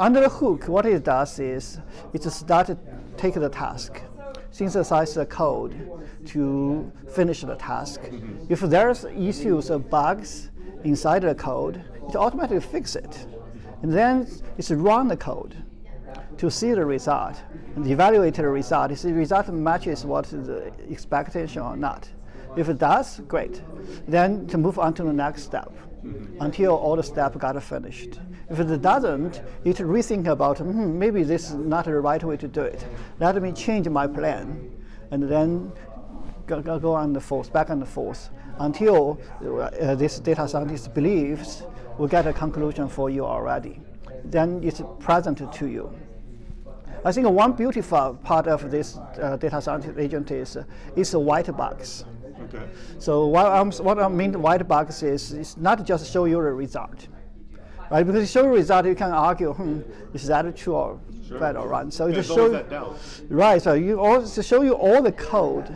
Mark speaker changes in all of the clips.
Speaker 1: under the hook, what it does is it start to take the task, synthesize the code to finish the task. If there's issues or bugs inside the code, it automatically fix it. And then it's run the code to see the result and evaluate the result. If the result matches what the expectation or not. If it does, great. Then to move on to the next step until all the steps got finished. If it doesn't, it rethink about maybe this is not the right way to do it. Let me change my plan, and then go on the forth, back and forth, until this data scientist believes we get a conclusion for you already. Then it's present to you. I think one beautiful part of this data scientist agent is a white box.
Speaker 2: Okay.
Speaker 1: So what I mean white box is it's not just show you the result, right? Because you show the result, you can argue, is that true or bad or right? So it shows
Speaker 2: that doubt.
Speaker 1: Right. So you also show you all the code,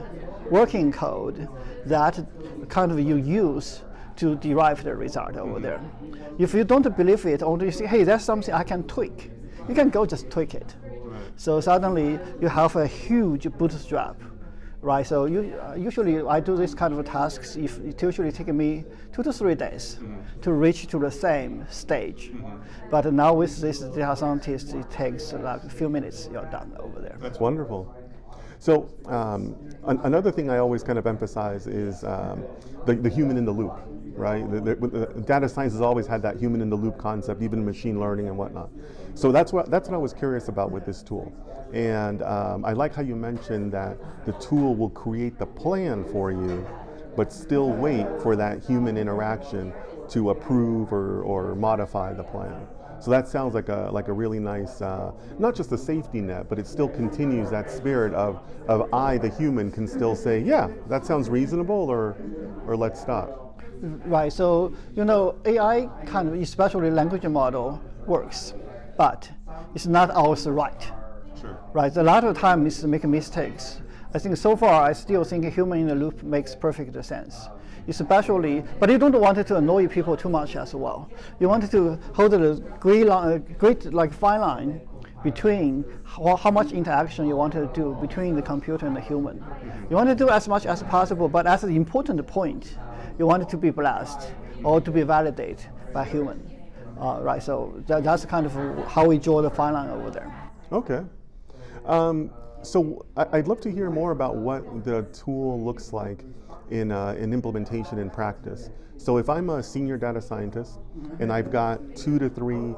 Speaker 1: working code that kind of you use to derive the result over there. If you don't believe it, or you say, hey, that's something I can tweak, you can go just tweak it.
Speaker 2: Right.
Speaker 1: So suddenly you have a huge bootstrap. Right, so usually I do this kind of tasks. It usually takes me 2 to 3 days to reach to the same stage. But now with this data scientist, it takes like a few minutes. You're done over there.
Speaker 2: That's wonderful. So another thing I always kind of emphasize is the human in the loop, right? The data science has always had that human in the loop concept, even in machine learning and whatnot. So that's what I was curious about with this tool. And I like how you mentioned that the tool will create the plan for you, but still wait for that human interaction to approve or modify the plan. So that sounds like a really nice, not just a safety net, but it still continues that spirit of I, the human, can still say, yeah, that sounds reasonable, or let's stop.
Speaker 1: Right. So AI kind of, especially language model, works, but it's not always right.
Speaker 2: Sure.
Speaker 1: Right. A lot of times it's making mistakes. I think so far I still think a human in the loop makes perfect sense. Especially, but you don't want it to annoy people too much as well. You want to hold a great like fine line between how much interaction you want to do between the computer and the human. You want to do as much as possible, but as an important point, you want it to be blessed or to be validated by human. Right. So that's kind of how we draw the fine line over there.
Speaker 2: Okay. So I'd love to hear more about what the tool looks like in implementation in practice. So if I'm a senior data scientist and I've got 2 to 3,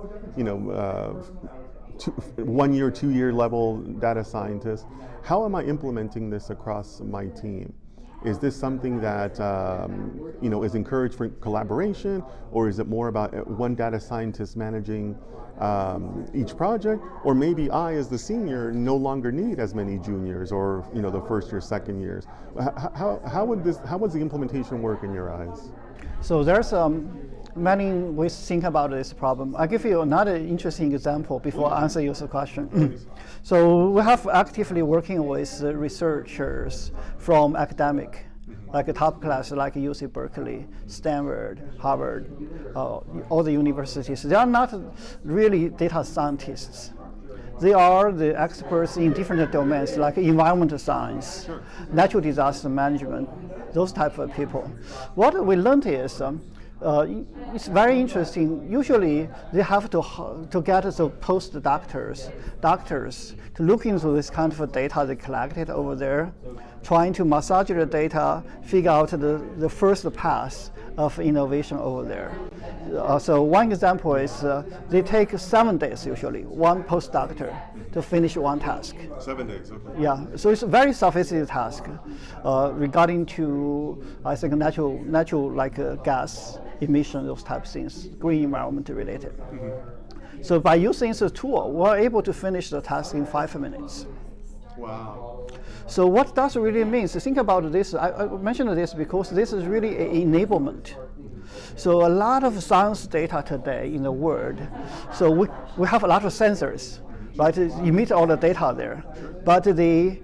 Speaker 2: 1 year, 2 year level data scientists, how am I implementing this across my team? Is this something that is encouraged for collaboration, or is it more about one data scientist managing each project? Or maybe I, as the senior, no longer need as many juniors, or the first year, second years. How would the implementation work in your eyes?
Speaker 1: So there's many ways to think about this problem. I'll give you another interesting example before I answer your question. So we have actively working with researchers from academic, like a top class, like UC Berkeley, Stanford, Harvard, all the universities. They are not really data scientists. They are the experts in different domains, like environmental science, natural disaster management, those type of people. What we learned is it's very interesting. Usually, they have to get the postdoctors, doctors, to look into this kind of data they collected over there, trying to massage the data, figure out the first pass of innovation over there. So one example is they take 7 days usually, one postdoctor, to finish one task.
Speaker 2: 7 days, okay.
Speaker 1: Yeah, so it's a very sophisticated task regarding to, I think, natural like gas emission, those type of things, green environment related. So by using this tool, we're able to finish the task in 5 minutes.
Speaker 2: Wow.
Speaker 1: So what does it really mean? So think about this. I mentioned this because this is really an enablement. So a lot of science data today in the world, so we have a lot of sensors, right? Emit all the data there, but the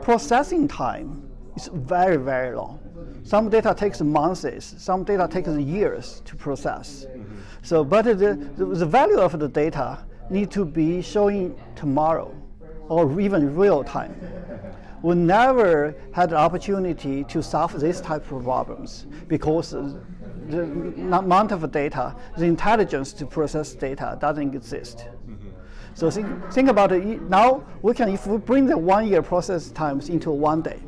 Speaker 1: processing time is very, very long. Some data takes months, some data takes years to process. So, but the value of the data need to be showing tomorrow or even real time. We never had the opportunity to solve this type of problems because the amount of data, the intelligence to process data doesn't exist. So think about it. Now we can, if we bring the 1 year process times into 1 day,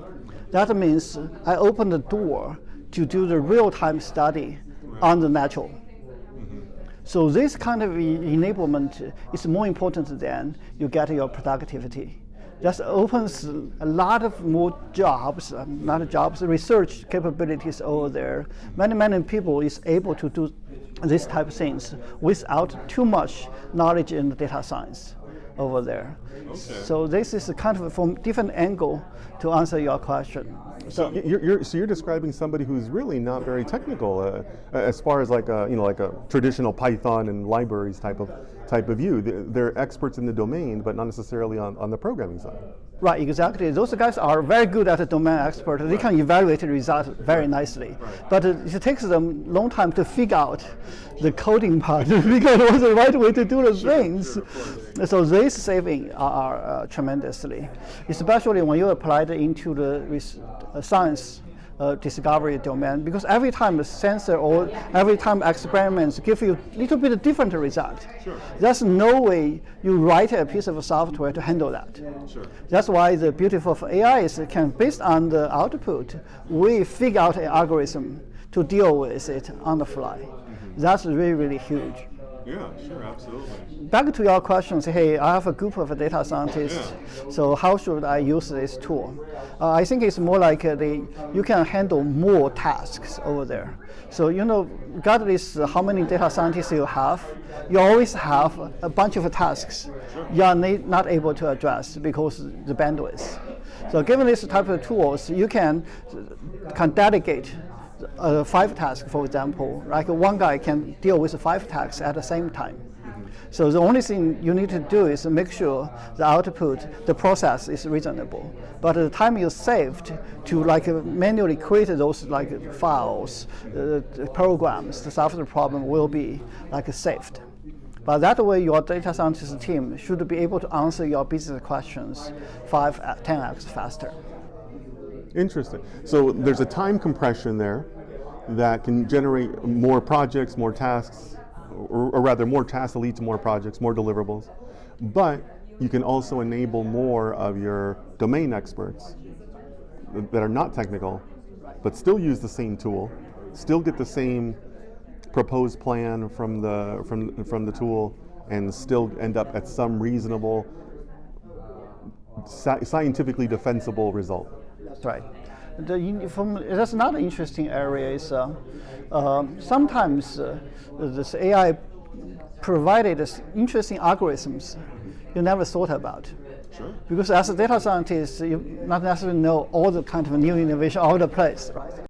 Speaker 1: that means I open the door to do the real-time study on the natural. So this kind of enablement is more important than you get your productivity. That opens a lot of more jobs, not jobs, research capabilities over there. Many people is able to do this type of things without too much knowledge in data science over there. Okay. So this is kind of from different angle to answer your question.
Speaker 2: So you're describing somebody who's really not very technical as far as like a traditional Python and libraries type of view. They're experts in the domain, but not necessarily on the programming side.
Speaker 1: Right, exactly. Those guys are very good at the domain expert. They can evaluate the results very nicely. Right. But it takes them a long time to figure out the coding part, figure out what's the right way to do the things. So these savings are tremendously, especially when you apply it into the science discovery domain, because every time a sensor or every time experiments give you a little bit different result. Sure. There's no way you write a piece of software to handle that. Sure. That's why the beauty of AI is it can, based on the output, we figure out an algorithm to deal with it on the fly. That's really huge.
Speaker 2: Yeah, sure, absolutely.
Speaker 1: Back to your question, say, hey, I have a group of data scientists, so how should I use this tool? I think it's more like you can handle more tasks over there. So, regardless how many data scientists you have, you always have a bunch of tasks you are not able to address because of the bandwidth. So given this type of tools, you can delegate 5 tasks, for example. Like one guy can deal with 5 tasks at the same time. So the only thing you need to do is make sure the output, the process is reasonable. But the time you saved to manually create those files, programs, to solve the problem will be saved. But that way your data scientist team should be able to answer your business questions 10x faster.
Speaker 2: Interesting. So there's a time compression there that can generate more projects, more tasks, or rather more tasks that lead to more projects, more deliverables. But you can also enable more of your domain experts that are not technical, but still use the same tool, still get the same proposed plan from the tool, and still end up at some reasonable, scientifically defensible result.
Speaker 1: That's right. That's another interesting area is sometimes this AI provided interesting algorithms you never thought about. Sure. Because as a data scientist, you not necessarily know all the kind of new innovation all over the place. Right.